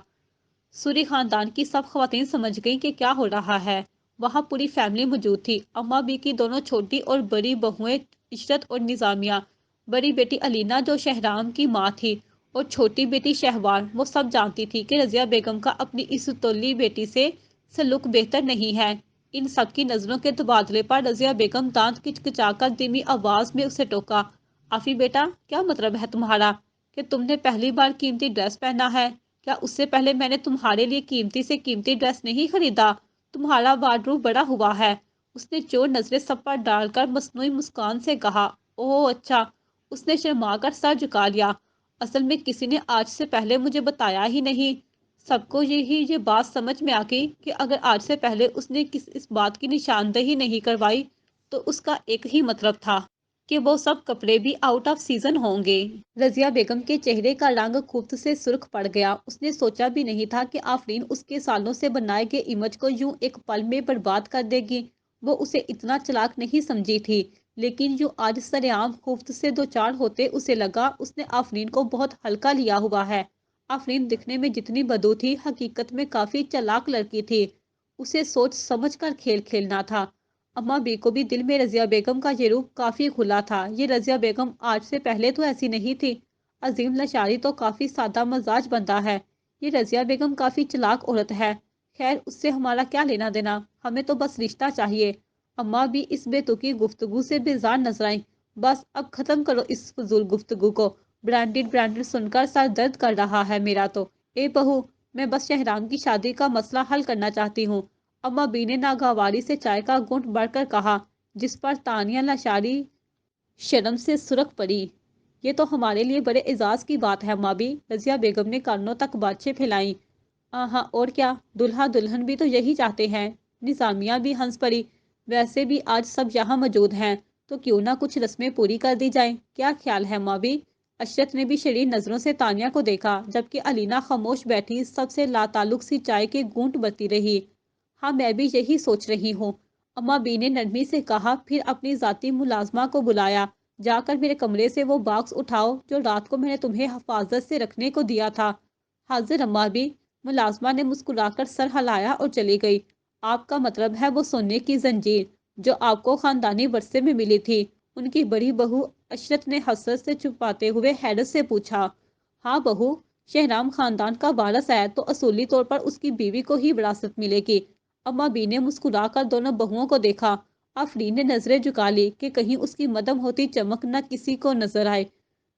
सूरी खानदान की सब खवातीन समझ गईं कि क्या हो रहा है। वहाँ पूरी फैमिली मौजूद थी। अम्मा बी की दोनों छोटी और बड़ी बहुएं इशरत और निजामिया, बड़ी बेटी अलीना जो शहराम की माँ थी और छोटी बेटी शहवार, वो सब जानती थी कि रजिया बेगम का अपनी इस तोली बेटी से सलूक बेहतर नहीं है। इन सब की नजरों के तबादले पर रजिया बेगम दांत किचकिचाकर धीमी आवाज में उसे टोका। आफी बेटा, क्या मतलब है तुम्हारा कि तुमने पहली बार कीमती ड्रेस पहना है? क्या उससे पहले मैंने तुम्हारे लिए कीमती से कीमती ड्रेस नहीं खरीदा? तुम्हारा वार्डरोब बड़ा हुआ है। उसने चोर नजरें सब पर डालकर मसनूई मुस्कान से कहा। ओह अच्छा। उसने शर्मा कर सर झुका लिया। असल में किसी ने आज से पहले मुझे बताया ही नहीं। सबको ये बात समझ में आ गई कि अगर आज से पहले उसने इस बात की निशानदेही नहीं करवाई तो उसका एक ही मतलब था कि वो सब कपड़े भी आउट ऑफ सीजन होंगे। रजिया बेगम के चेहरे का रंग खुफ्त से सुर्ख पड़ गया। उसने सोचा भी नहीं था कि आफरीन उसके सालों से बनाए गए इमेज को यूं एक पल में बर्बाद कर देगी। वो उसे इतना चालाक नहीं समझी थी, लेकिन यूं आज सरेआम खुफ्त से दो चार होते उसे लगा उसने आफरीन को बहुत हल्का लिया हुआ है। आफरीन दिखने में जितनी बदू थी, हकीकत में काफी चालाक लड़की थी। उसे सोच समझ कर खेल खेलना था। अम्मा बी को भी दिल में रजिया बेगम का ये रूप काफी खुला था। ये रजिया बेगम आज से पहले तो ऐसी नहीं थी। अजीम लशारी तो काफी सादा मजाज बनता है। ये रजिया बेगम काफी चालाक औरत है। खैर, उससे हमारा क्या लेना देना, हमें तो बस रिश्ता चाहिए। अम्मा भी इस बेतुकी गुफ्तगू से बेजार नजर आई। बस अब खत्म करो इस फजूल गुफ्तगू को। ब्रांडेड ब्रांडेड सुनकर सर दर्द कर रहा है मेरा तो। ए बहू, मैं बस शहराम की शादी का मसला हल करना चाहती हूँ। अम्मा बी ने नागवारी से चाय का घूंट भरकर कहा, जिस पर तानिया लाशारी शर्म से सुरख पड़ी। ये तो हमारे लिए बड़े एजाज की बात है अम्मा बी। रजिया बेगम ने कानों तक बातें फैलाई। हाँ, और क्या, दुल्हा दुल्हन भी तो यही चाहते हैं। निजामिया भी हंस पड़ी। वैसे भी आज सब यहाँ मौजूद हैं, तो क्यों ना कुछ रस्में पूरी कर दी जाएं। क्या ख्याल है अम्मा बी? अशरत ने भी शरीर नजरों से तानिया को देखा, जबकि अलीना खामोश बैठी सबसे लाताल्लुक सी चाय के घूंट भरती रही। हाँ, मैं भी यही सोच रही हूँ, अम्मा बी ने नरमी से कहा। फिर अपनी जाती मुलाजमा को बुलाया। जाकर मेरे कमरे से वो बॉक्स उठाओ जो रात को मैंने तुम्हें हिफाजत से रखने को दिया था। हाजिर अम्मा बी। मुलाजमा ने मुस्कुराकर सर हिलाया और चली गई। आपका मतलब है वो सोने की जंजीर जो आपको खानदानी वर्से में मिली थी? उनकी बड़ी बहू अशरत ने हसरत से छुपाते हुए हैरत से पूछा। हाँ बहू, शहराम खानदान का वारस है तो असूली तौर पर उसकी बीवी को ही विरासत मिलेगी। अम्मा बी ने मुस्कुराकर दोनों बहुओं को देखा। आफरीन ने नजरें झुका ली कि कहीं उसकी मदम होती चमक न किसी को नजर आए।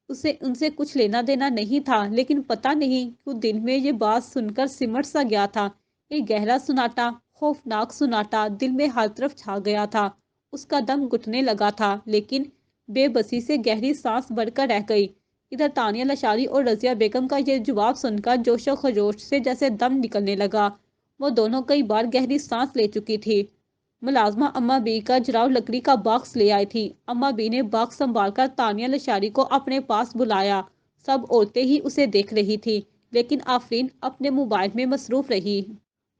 उसे उनसे कुछ लेना देना नहीं था, लेकिन पता नहीं क्यों दिल में ये बात सुनकर सिमट सा गया था। एक गहरा सुनाटा, खौफनाक सुनाटा दिल में हर तरफ छा गया था। उसका दम घुटने लगा था, लेकिन बेबसी से गहरी सांस बढ़कर रह गई। इधर तानिया लशारी और रजिया बेगम का ये जवाब सुनकर जोशो खरोश से जैसे दम निकलने लगा। वो दोनों कई बार गहरी सांस ले चुकी थी। मुलाजमा अम्मा बी का जराव लकड़ी का बॉक्स ले आई थी। अम्मा बी ने बॉक्स संभालकर तानिया लशारी को अपने पास बुलाया। सब औरतें ही उसे देख रही थी, लेकिन आफरीन अपने मोबाइल में मसरूफ रही।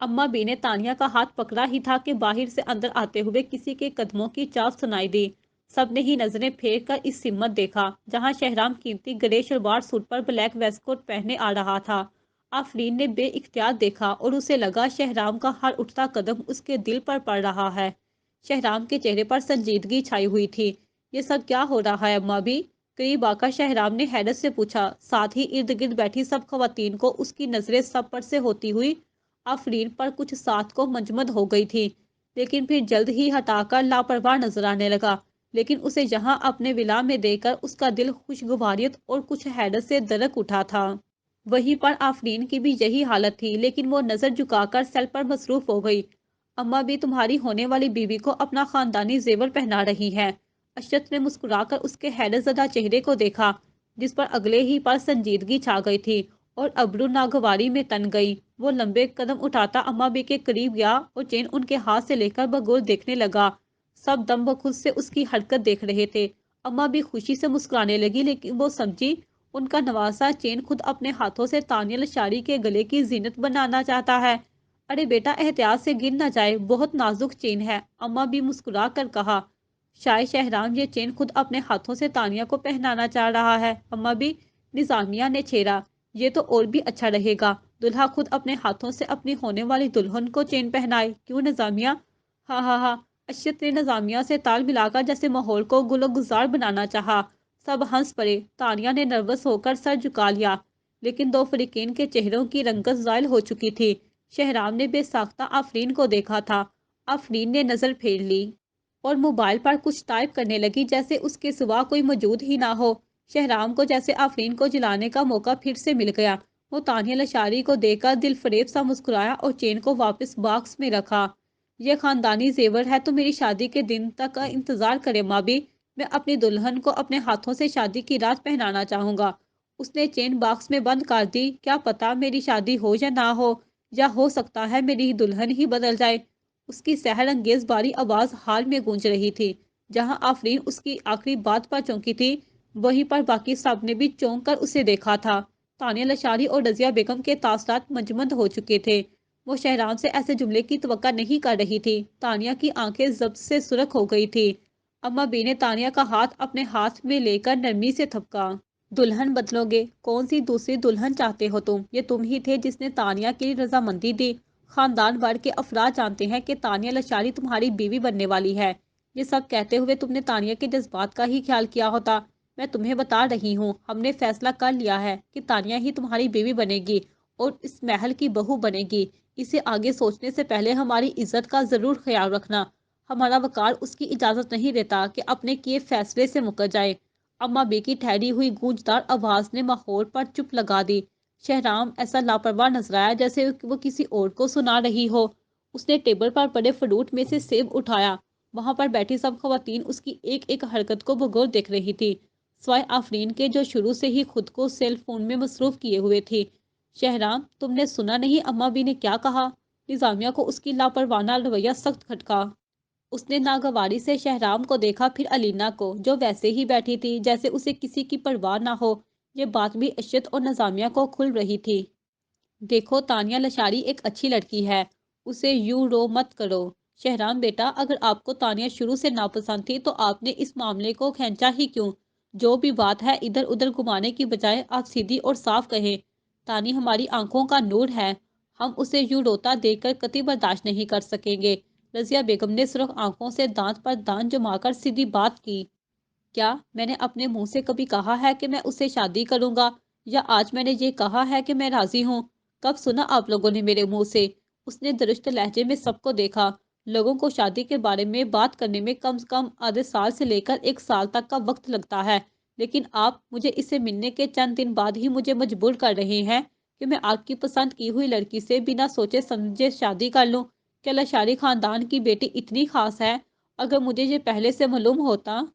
अम्मा बी ने तानिया का हाथ पकड़ा ही था कि बाहर से अंदर आते हुए किसी के कदमों की चाल सुनाई दी। सब ने ही नजरें फेर कर इस सिमत देखा, जहां शहराम कीमती ग्रे शलवार सूट पर ब्लैक वेस्टकोट पहने आ रहा था। आफरीन ने बे इख्तियार देखा और उसे लगा शहराम का हर उठता कदम उसके दिल पर पड़ रहा है। शहराम के चेहरे पर संजीदगी छाई हुई थी। ये सब क्या हो रहा है अम्मा भी? करीब आकर शहराम ने हैरत से पूछा। साथ ही इर्द गिर्द बैठी सब खवातीन को उसकी नजरें सब पर से होती हुई आफरीन पर कुछ साथ को मंजमद हो गई थी, लेकिन फिर जल्द ही हटाकर लापरवाह नजर आने लगा। लेकिन उसे यहाँ अपने विला में देखकर उसका दिल खुशगवारियत और कुछ हैरत से दरक उठा था। वहीं पर आफरीन की भी यही हालत थी, लेकिन वो नजर झुकाकर सेल पर मसरूफ हो गई। अम्मा भी तुम्हारी होने वाली बीवी को अपना खानदानी जेवर पहना रही है। अशरत ने मुस्कुराकर उसके हैरतजदा चेहरे को देखा, जिस पर अगले ही पल संजीदगी छा गई थी और अब्रू नागवारी में तन गई। वो लंबे कदम उठाता अम्मा बी के करीब गया और चेन उनके हाथ से लेकर बगौर देखने लगा। सब दम बखुद से उसकी हरकत देख रहे थे। अम्मा भी खुशी से मुस्कुराने लगी, लेकिन वो समझी उनका नवासा चेन खुद अपने हाथों से तानिया लशारी के गले की जीनत बनाना चाहता है। अरे बेटा, एहतियात से गिर ना जाए, बहुत नाजुक चेन है, अम्मा भी मुस्कुरा कर कहा। शायद शहराम ये चेन खुद अपने हाथों से तानिया को पहनाना चाह रहा है। अम्मा भी, निजामिया ने छेड़ा। ये तो और भी अच्छा रहेगा, दुल्हा खुद अपने हाथों से अपनी होने वाली दुल्हन को चेन पहनाए, क्यों निजामिया? हाँ हाँ हाँ। अशरत ने निजामिया से ताल मिलाकर जैसे माहौल को गुलो गुजार बनाना चाहा। सब हंस पड़े। तानिया ने नर्वस होकर सर झुका लिया, लेकिन दो फरीकीन के चेहरों की रंगत ज़ायल हो चुकी थी। शहराम ने बेसाख्ता आफरीन को देखा था। आफरीन ने नजर फेर ली और मोबाइल पर कुछ टाइप करने लगी, जैसे उसके सिवा कोई मौजूद ही ना हो। शहराम को जैसे आफरीन को जिलाने का मौका फिर से मिल गया। वो तानिया लशारी को देखकर दिल फरेब सा मुस्कुराया और चेन को वापस बॉक्स में रखा। यह खानदानी जेवर है तो मेरी शादी के दिन तक का इंतजार करे माँ भी। मैं अपनी दुल्हन को अपने हाथों से शादी की रात पहनाना चाहूंगा। उसने चेन बॉक्स में बंद कर दी। क्या पता मेरी शादी हो या ना हो, या हो सकता है मेरी दुल्हन ही बदल जाए। उसकी सहर अंगेज बारी आवाज हाल में गूंज रही थी। जहां आफरीन उसकी आखिरी बात पर चौंकी थी, वहीं पर बाकी सब ने भी चौंक कर उसे देखा था। तानिया लशारी और रजिया बेगम के तासरात मंजमद हो चुके थे। वो शहराम से ऐसे जुमले की तवक्का नहीं कर रही थी। तानिया की आंखें जब्त से सुर्ख हो गई थी। अम्मा बी ने तानिया का हाथ अपने हाथ में लेकर नरमी से थपका। दुल्हन बदलोगे? कौन सी दूसरी दुल्हन चाहते हो तुम? ये तुम ही थे जिसने तानिया की रजामंदी दी। खानदान भर के अफराद जानते हैं कि तानिया लशारी तुम्हारी बीवी बनने वाली है। ये सब कहते हुए तुमने तानिया के जज्बात का ही ख्याल किया होता। मैं तुम्हें बता रही हूँ, हमने फैसला कर लिया है कि तानिया ही तुम्हारी बीवी बनेगी और इस महल की बहू बनेगी। इसे आगे सोचने से पहले हमारी इज्जत का जरूर ख्याल रखना। हमारा वकार उसकी इजाजत नहीं देता कि अपने किए फैसले से मुकर जाए। अम्मा बी की ठहरी हुई गूंजदार आवाज ने माहौल पर चुप लगा दी। शहराम ऐसा लापरवाह नजर आया जैसे वो किसी और को सुना रही हो। उसने टेबल पर पड़े फ्रूट में से सेब उठाया। वहां पर बैठी सब खवातीन उसकी एक एक हरकत को बगौर देख रही थी, स्वाय आफरीन के जो शुरू से ही खुद को सेल फोन में मसरूफ किए हुए थी। शहराम, तुमने सुना नहीं अम्मा बी ने क्या कहा? निजामिया को उसकी लापरवाना रवैया सख्त खटका। उसने नागवारी से शहराम को देखा, फिर अलीना को, जो वैसे ही बैठी थी जैसे उसे किसी की परवाह ना हो। ये बात भी अशरत और नजामिया को खुल रही थी। देखो, तानिया लशारी एक अच्छी लड़की है, उसे यूं रो मत करो। शहराम बेटा, अगर आपको तानिया शुरू से नापसंद थी तो आपने इस मामले को खींचा ही क्यों? जो भी बात है इधर उधर घुमाने की बजाय आप सीधी और साफ कहें। तानी हमारी आंखों का नूर है, हम उसे यूं रोता देखकर कतई बर्दाश्त नहीं कर सकेंगे। रजिया बेगम ने सुर्ख आंखों से दांत पर दांत जमाकर सीधी बात की। क्या मैंने अपने मुंह से कभी कहा है कि मैं उससे शादी करूंगा, या आज मैंने ये कहा है कि मैं राजी हूँ? कब सुना आप लोगों ने मेरे मुंह से? उसने दुरुस्त लहजे में सबको देखा। लोगों को शादी के बारे में बात करने में कम से कम आधे साल से लेकर एक साल तक का वक्त लगता है, लेकिन आप मुझे इससे मिलने के चंद दिन बाद ही मुझे मजबूर कर रहे हैं कि मैं आपकी पसंद की हुई लड़की से बिना सोचे समझे शादी कर लूं। क्या लशारी खानदान की बेटी इतनी खास है? अगर मुझे ये पहले से मालूम होता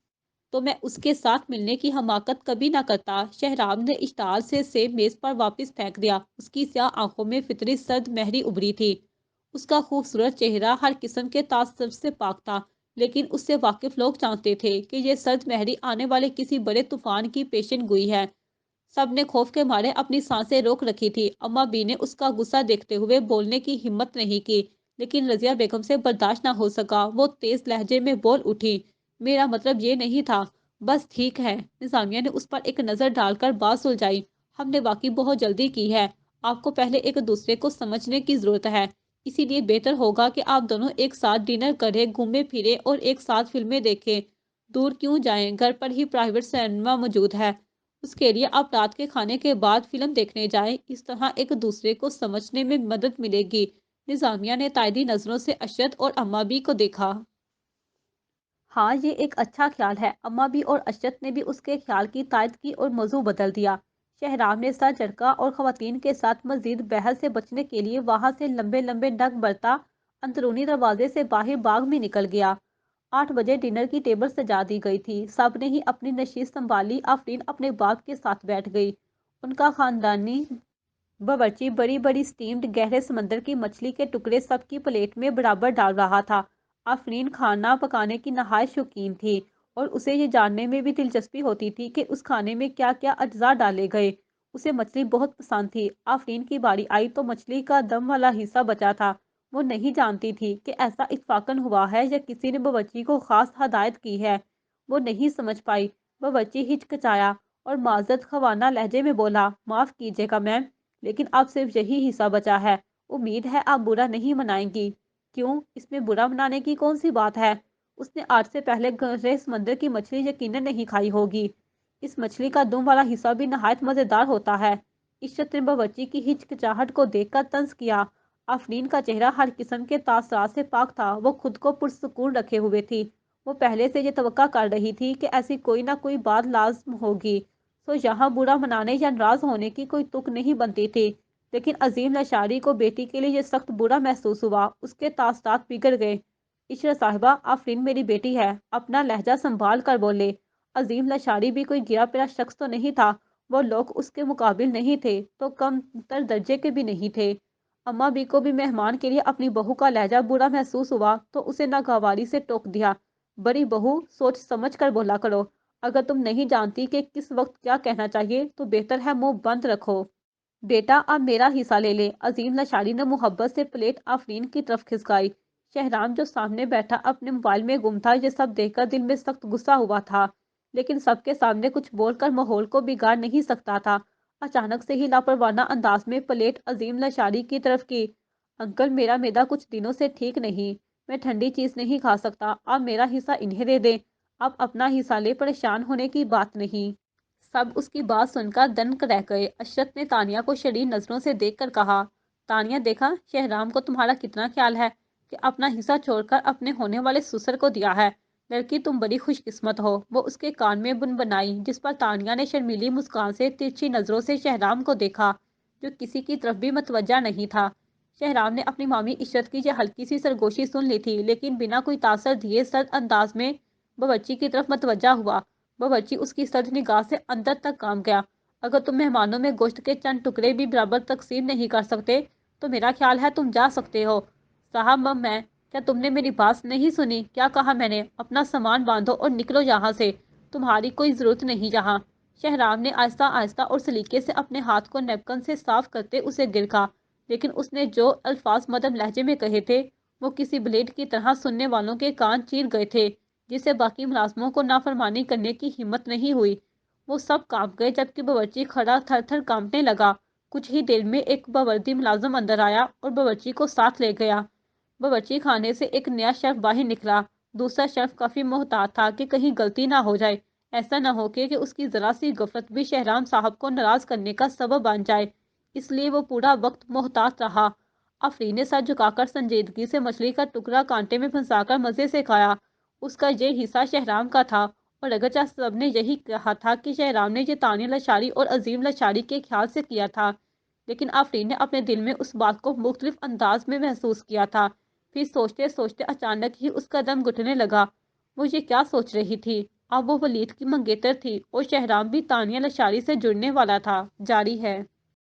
तो मैं उसके साथ मिलने की हमाकत कभी ना करता। शहराम ने इश्ताल से सेब मेज पर वापस फेंक दिया। उसकी स्याह आंखों में फितरी सर्द मेहरी उभरी थी। उसका खूबसूरत चेहरा हर किस्म के तासुब से पाक था, लेकिन उससे वाकिफ लोग जानते थे कि यह सर्द मेहरी आने वाले किसी बड़े तूफान की पेशन गोई है। सब ने खौफ के मारे अपनी सांसें रोक रखी थी। अम्मा बी ने उसका गुस्सा देखते हुए बोलने की हिम्मत नहीं की, लेकिन रजिया बेगम से बर्दाश्त न हो सका। वो तेज लहजे में बोल उठी, मेरा मतलब ये नहीं था। बस ठीक है। निजामिया ने उस पर एक नजर डालकर बात सुलझाई। हमने वाकई बहुत जल्दी की है। آپ کو پہلے ایک دوسرے کو سمجھنے کی ضرورت ہے، اسی لیے بہتر ہوگا کہ آپ دونوں ایک ساتھ ڈنر کریں، گھومیں پھریں اور ایک ساتھ فلمیں دیکھیں۔ دور کیوں جائیں، گھر پر ہی پرائیویٹ سینما موجود ہے، اس کے لیے آپ رات کے کھانے کے بعد فلم دیکھنے جائیں، اس طرح ایک دوسرے کو سمجھنے میں مدد ملے گی۔ نظامیہ نے تائیدی نظروں سے اشرت اور اماں بھی کو دیکھا۔ ہاں، یہ ایک اچھا خیال ہے۔ اماں بھی اور اشرت نے بھی اس کے خیال کی تائید کی اور موضوع بدل دیا۔ شہرام نے سر جھٹکا اور خواتین کے ساتھ مزید بحث سے بچنے کے لیے وہاں سے لمبے لمبے ڈگ برتا اندرونی دروازے سے باہر باغ میں نکل گیا۔ 8 بجے ڈنر کی ٹیبل سجا دی گئی تھی، سب نے ہی اپنی نشست سنبھالی۔ آفرین اپنے باپ کے ساتھ بیٹھ گئی، ان کا خاندانی باورچی بڑی بڑی سٹیمڈ گہرے سمندر کی مچھلی کے ٹکڑے سب کی پلیٹ میں برابر ڈال رہا تھا۔ آفرین کھانا پکانے کی نہایت شوقین تھی اور اسے یہ جاننے میں بھی دلچسپی ہوتی تھی کہ اس کھانے میں کیا کیا اجزاء ڈالے گئے۔ اسے مچھلی بہت پسند تھی۔ آفرین کی باری آئی تو مچھلی کا دم والا حصہ بچا تھا۔ وہ نہیں جانتی تھی کہ ایسا اتفاقاً ہوا ہے یا کسی نے باورچی کو خاص ہدایت کی ہے۔ وہ نہیں سمجھ پائی۔ باورچی ہچکچایا اور معذرت خواہ لہجے میں بولا، معاف کیجیے گا میم، لیکن اب صرف یہی حصہ بچا ہے، امید ہے آپ برا نہیں منائیں گی۔ کیوں، اس میں برا منانے کی کون سی بات ہے؟ اس نے آج سے پہلے گہرے سمندر کی مچھلی یقیناً نہیں کھائی ہوگی۔ اس مچھلی کا دم والا حصہ بھی نہایت مزیدار ہوتا ہے۔ عشرت نے باورچی کی ہچکچاہٹ کو دیکھ کر طنز کیا۔ آفرین کا چہرہ ہر قسم کے تاثرات سے پاک تھا، وہ خود کو پرسکون رکھے ہوئے تھی۔ وہ پہلے سے یہ توقع کر رہی تھی کہ ایسی کوئی نہ کوئی بات لازم ہوگی، سو یہاں برا منانے یا ناراض ہونے کی کوئی تک نہیں بنتی تھی۔ لیکن عظیم لشاری کو بیٹی کے لیے یہ سخت برا محسوس ہوا، اس کے تاثرات بگڑ گئے۔ عشرت صاحبہ، آفرین میری بیٹی ہے، اپنا لہجہ سنبھال کر بولے۔ عظیم لشاری بھی کوئی گرا پڑا شخص تو نہیں تھا، وہ لوگ اس کے مقابل نہیں تھے تو کم تر درجے کے بھی نہیں تھے۔ اماں بی کو بھی مہمان کے لیے اپنی بہو کا لہجہ برا محسوس ہوا تو اسے ناگواری سے ٹوک دیا۔ بڑی بہو، سوچ سمجھ کر بولا کرو، اگر تم نہیں جانتی کہ کس وقت کیا کہنا چاہیے تو بہتر ہے منہ بند رکھو۔ بیٹا، اب میرا حصہ لے لے۔ عظیم لشاری نے محبت سے پلیٹ آفرین کی طرف کھسکائی۔ شہرام جو سامنے بیٹھا اپنے موبائل میں گم تھا، یہ سب دیکھ کر دل میں سخت غصہ ہوا تھا، لیکن سب کے سامنے کچھ بول کر ماحول کو بگاڑ نہیں سکتا تھا۔ اچانک سے ہی لاپرواہ انداز میں پلیٹ عظیم لشاری کی طرف کی۔ انکل، میرا معدہ کچھ دنوں سے ٹھیک نہیں، میں ٹھنڈی چیز نہیں کھا سکتا، آپ میرا حصہ انہیں دے دیں۔ آپ اپنا حصہ لے، پریشان ہونے کی بات نہیں۔ سب اس کی بات سن کر دنگ رہ گئے۔ اشرت نے تانیہ کو شریر نظروں سے دیکھ کر کہا، تانیہ دیکھا شہرام کو تمہارا کتنا خیال ہے کہ اپنا حصہ چھوڑ کر اپنے ہونے والے سسر کو دیا ہے۔ لڑکی تم بڑی خوش قسمت ہو۔ وہ اس کے کان میں بنبنائی، جس پر تانیہ نے شرمیلی مسکان سے ترچھی نظروں سے شہرام کو دیکھا، جو کسی کی طرف بھی متوجہ نہیں تھا۔ شہرام نے اپنی مامی عشرت کی یہ ہلکی سی سرگوشی سن لی تھی، لیکن بنا کوئی تاثر دیے سرد انداز میں باورچی کی طرف متوجہ ہوا۔ باورچی اس کی سرد نگاہ سے اندر تک کام گیا۔ اگر تم مہمانوں میں گوشت کے چند ٹکڑے بھی برابر تقسیم نہیں کر سکتے تو میرا خیال ہے تم جا سکتے ہو۔ صاحب، میں کیا تم نے میری بات نہیں سنی؟ کیا کہا میں نے؟ اپنا سامان باندھو اور نکلو یہاں سے، تمہاری کوئی ضرورت نہیں یہاں۔ شہرام نے آہستہ آہستہ اور سلیقے سے اپنے ہاتھ کو نیپکن سے صاف کرتے اسے گرکا، لیکن اس نے جو الفاظ مدھم لہجے میں کہے تھے وہ کسی بلیڈ کی طرح سننے والوں کے کان چیر گئے تھے، جس سے باقی ملازموں کو نافرمانی کرنے کی ہمت نہیں ہوئی۔ وہ سب کانپ گئے، جبکہ باورچی کھڑا تھر تھر کانپنے لگا۔ کچھ ہی دیر میں ایک باوردی ملازم اندر آیا اور باورچی کو ساتھ لے گیا۔ باورچی خانے سے ایک نیا شیف باہر نکلا۔ دوسرا شیف کافی محتاط تھا کہ کہیں غلطی نہ ہو جائے، ایسا نہ ہو کہ اس کی ذرا سی غفلت بھی شہرام صاحب کو ناراض کرنے کا سبب بن جائے، اس لیے وہ پورا وقت محتاط رہا۔ آفرین نے سر جھکا کر سنجیدگی سے مچھلی کا ٹکڑا کانٹے میں پھنسا کر مزے سے کھایا۔ اس کا یہ حصہ شہرام کا تھا، اور اگرچہ سب نے یہی کہا تھا کہ شہرام نے یہ تانیہ لشاری اور عظیم لشاری کے خیال سے کیا تھا، لیکن آفرین نے اپنے دل میں اس بات کو مختلف انداز میں محسوس کیا تھا۔ پھر سوچتے سوچتے اچانک ہی اس کا دم گھٹنے لگا۔ وہ یہ کیا سوچ رہی تھی؟ اب وہ ولید کی منگیتر تھی اور شہرام بھی تانیہ لشاری سے جڑنے والا تھا۔ جاری ہے۔